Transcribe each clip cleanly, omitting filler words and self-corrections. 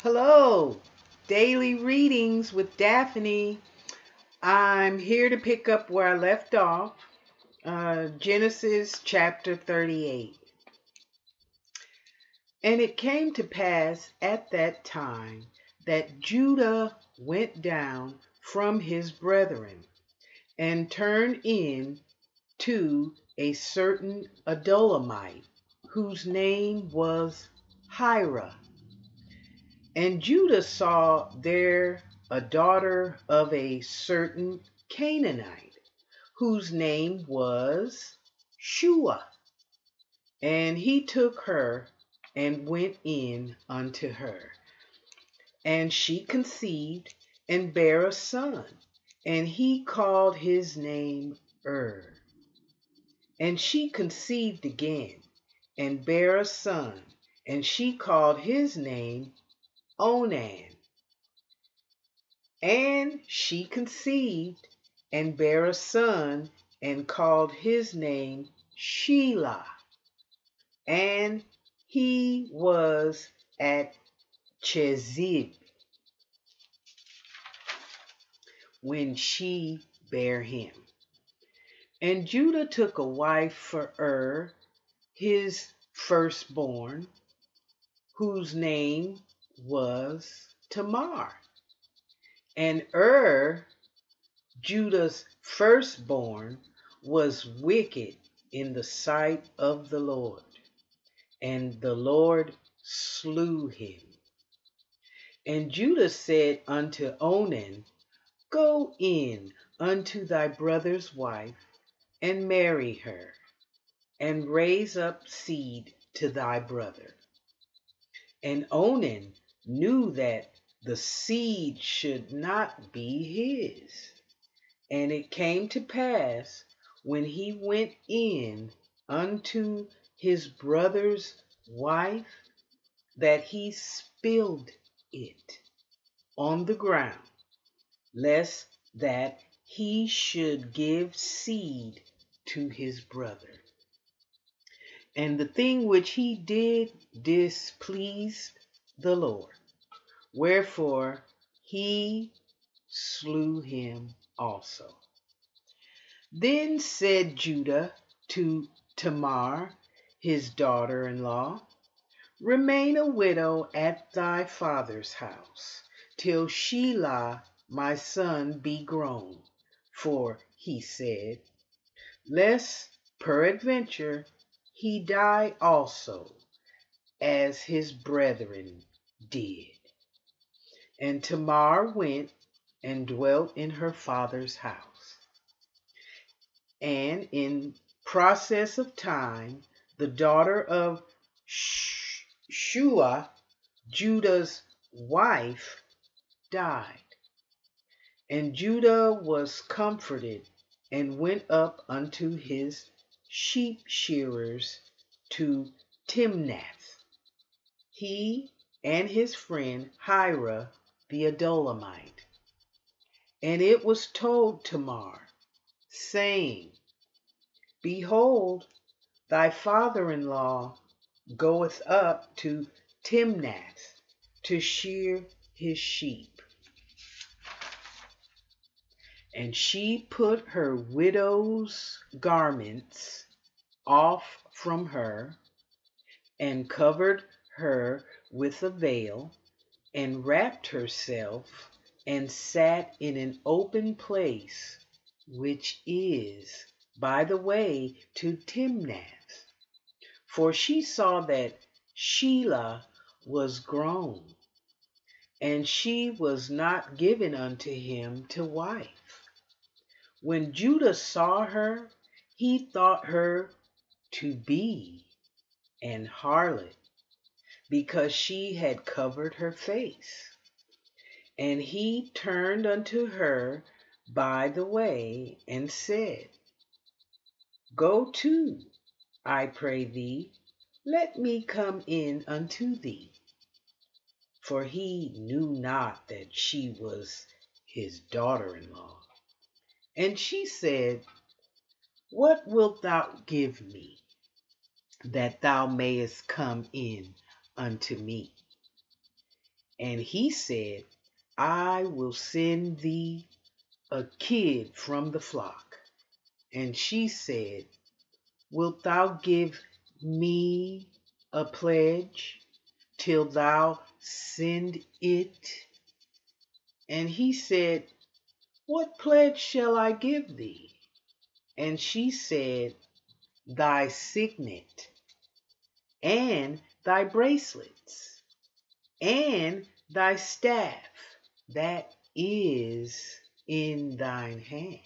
Hello, Daily Readings with Daphne. I'm here to pick up where I left off, Genesis chapter 38. And it came to pass at that time that Judah went down from his brethren and turned in to a certain Adulamite, whose name was Hira. And Judah saw there a daughter of a certain Canaanite, whose name was Shua. And he took her and went in unto her. And she conceived and bare a son, and he called his name And she conceived again and bare a son, and she called his name Onan. And she conceived and bare a son, and called his name Shelah. And he was at Chezib when she bare him. And Judah took a wife for his firstborn, whose name was Tamar. And Judah's firstborn, was wicked in the sight of the Lord, and the Lord slew him. And Judah said unto Onan, Go in unto thy brother's wife, and marry her, and raise up seed to thy brother. And Onan knew that the seed should not be his. And it came to pass, when he went in unto his brother's wife, that he spilled it on the ground, lest that he should give seed to his brother. And the thing which he did displeased the Lord. Wherefore he slew him also. Then said Judah to Tamar, his daughter-in-law, Remain a widow at thy father's house, till Shelah my son be grown. For, he said, Lest peradventure he die also, as his brethren did. And Tamar went and dwelt in her father's house. And in process of time, the daughter of Shua, Judah's wife, died. And Judah was comforted and went up unto his sheep shearers to Timnath, he and his friend Hira the Adulamite. And it was told Tamar, saying, Behold, thy father-in-law goeth up to Timnath to shear his sheep. And she put her widow's garments off from her, and covered her with a veil, and wrapped herself, and sat in an open place, which is by the way to Timnath. For she saw that Shelah was grown, and she was not given unto him to wife. When Judah saw her, he thought her to be an harlot, because she had covered her face. And he turned unto her by the way, and said, Go to, I pray thee, let me come in unto thee. For he knew not that she was his daughter-in-law. And she said, What wilt thou give me, that thou mayest come in unto me? And he said, I will send thee a kid from the flock. And she said, wilt thou give me a pledge till thou send it? And he said, what pledge shall I give thee? And she said, thy signet, and thy bracelets, and thy staff that is in thine hand.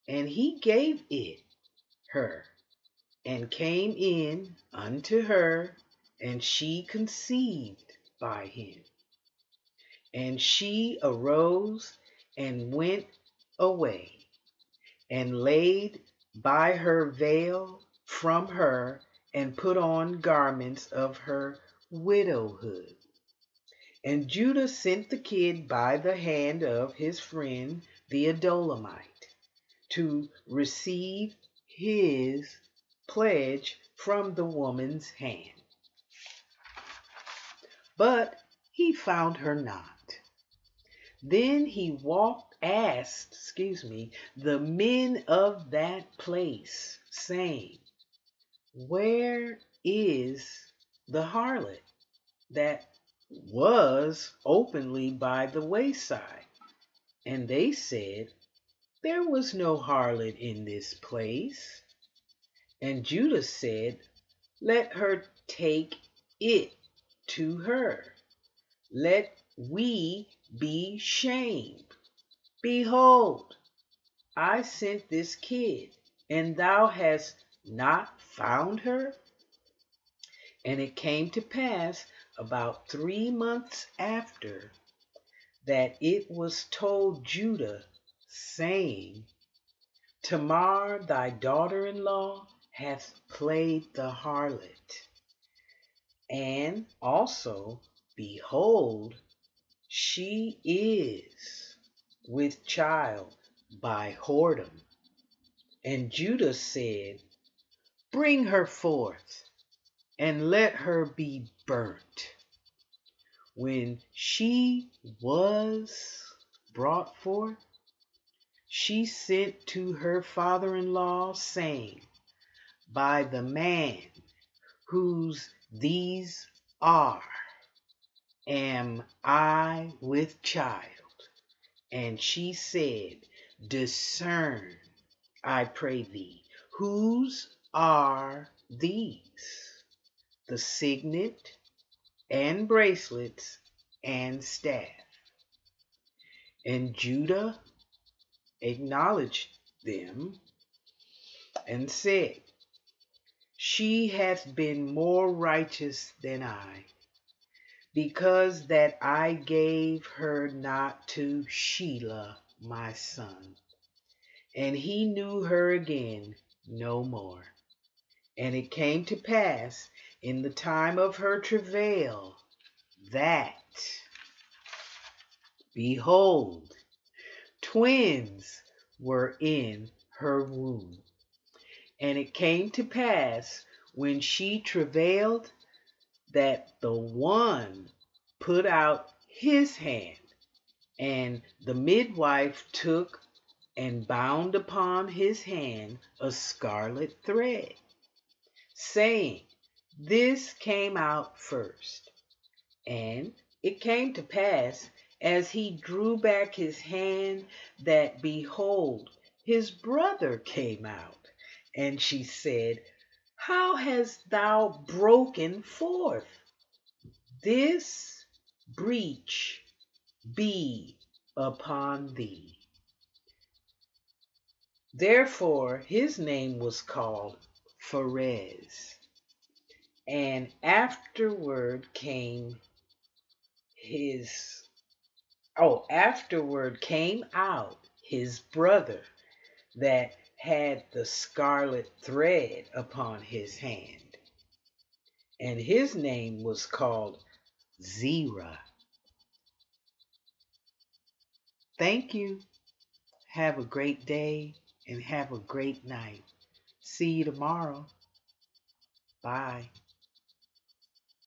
And he gave it her, and came in unto her, and she conceived by him. And she arose and went away, and laid by her veil from her, and put on garments of her widowhood. And Judah sent the kid by the hand of his friend the Adulamite to receive his pledge from the woman's hand. But he found her not. Then he asked the men of that place, saying, where is the harlot that was openly by the wayside? And they said, there was no harlot in this place. And Judah said, let her take it to her. Let we be shamed. Behold, I sent this kid, and thou hast not found her? And it came to pass about 3 months after that it was told Judah, saying, Tamar thy daughter-in-law hath played the harlot. And also, behold, she is with child by whoredom. And Judah said, bring her forth, and let her be burnt. When she was brought forth, she sent to her father-in-law, saying, by the man whose these are, am I with child? And she said, discern, I pray thee, whose are these? The signet, and bracelets, and staff. And Judah acknowledged them, and said, she hath been more righteous than I, because that I gave her not to Shelah my son. And he knew her again no more. And it came to pass in the time of her travail that, behold, twins were in her womb. And it came to pass when she travailed that the one put out his hand, and the midwife took and bound upon his hand a scarlet thread, saying, this came out first. And it came to pass, as he drew back his hand, that, behold, his brother came out. And she said, how hast thou broken forth? This breach be upon thee. Therefore his name was called Pharez. And afterward came out his brother that had the scarlet thread upon his hand, and his name was called Zerah. Thank you. Have a great day and have a great night. See you tomorrow. Bye.